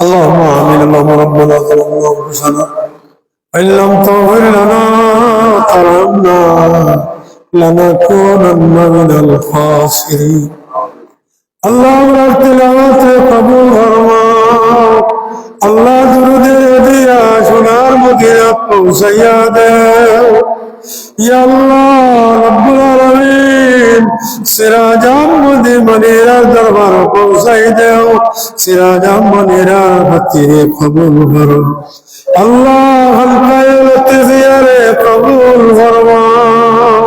اللهم آمين. اللهم ربنا ظلمنا أنفسنا وإن لم تغفر لنا وترحمنا لنكونن من الخاسرين. اللهم تلاوت قبول فرما আল্লাহ দুরুদে দিয়া সোনার মদিনা পৌঁছাইয়া দেও ইয়া আল্লাহ রব্বুল আলামিন সিরাজ আহমদ মনিরার দরবার পৌঁছাই দেও সিরাজ আহমদ মনিরার খাতিরে কবুল করো আল্লাহ হালকায়ে লতিফিয়ারে কবুল ফরমাও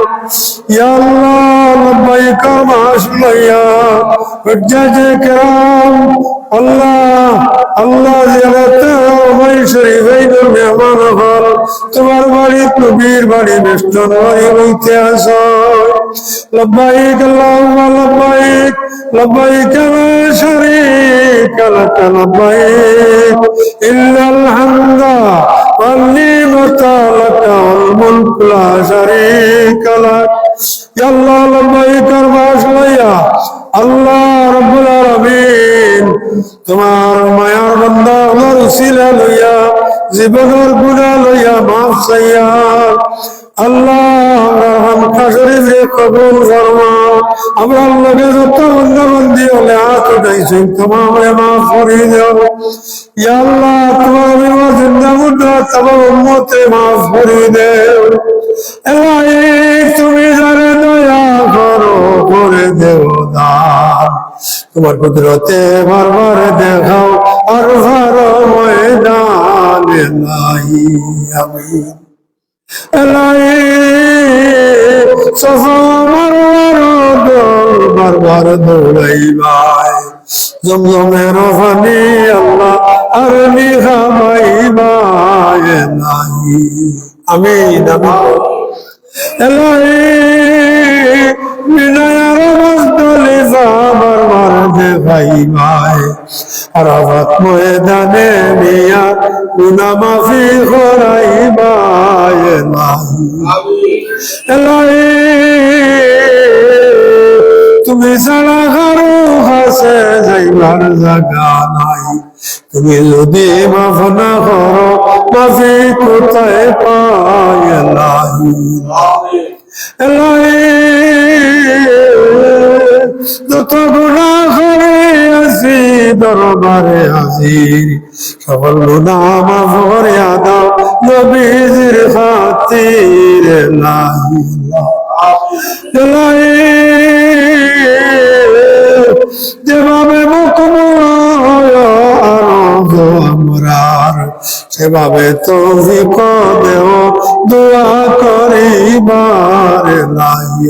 ইয়া আল্লাহ লব্বাইক মাশাআল্লাহ হুজ্জাতে کرام আল্লাহ আল্লাহ জিয়ারতে ওই শরীফের মেহমান হল তোমার বাড়ি নবীর বাড়ি বেষ্টন বাড়ি হইতে আসো লব্বাইক আল্লাহুম্মা লব্বাইক লব্বাইক লা শারীকা লাক লব্বাইক ইন্নাল হামদা ওয়ান নি'মাতা লাক ওয়াল মুলকু লা শারীকা লাক ইয়া আল্লাহ লব্বাইক মাশাআল্লাহ আল্লাহ রাব্বুল আলামিন তোমার মায়ার বান্দা আমার উসিলা লইয়া জীবনের গুনাহ লইয়া মাফ চাইয়া আল্লাহ আমরা হামকা শরীফে কবুল ফরমাও আমরা লগে যত বন্দি হলে হাত উঠাইছেন তোমারে মাফ করে দাও ইয়া আল্লাহ তোমার বিমা জিন্দা মুর্দা তোমার উম্মতে মাফ করে দাও এলাহি তুমি যারে দয়া করো করে দেও দান তোমার কুদরতে বারবার দেখাও আর ভালো ময়দানে নাই আমিন এলাহি সফা মারওয়ার দল বারবার দৌড়াইবাই জমজমের পানি আল্লাহ আর নিহামাইবাই নাই আমিন আমিন এলাহি বিনয়ের মুজদলিফা বারবার দেখাইবাই আরাফাত ময়দানে নিয়া গুনাহ মাফি করাইবাই এলাহি তুমি ছাড়া কারো কাছে যাইবার জায়গা নাই তুমি যদি মাফ না করো মাফি কোথায় পাই এলাহি এলাহি যত গুনাহ করে আছি দরবারে হাজির সকল গুনাহ মাফ করিয়া দাও নবীজির খাতির এলাহি এলাহি যেভাবে আমরার সেভাবে তৌফিক দেও দোয়া করিবার এলাহি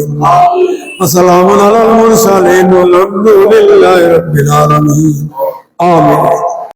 আসসালামু আলাল মুরসালিন আলহামদুলিল্লাহি রাব্বিল আলামিন আমিন।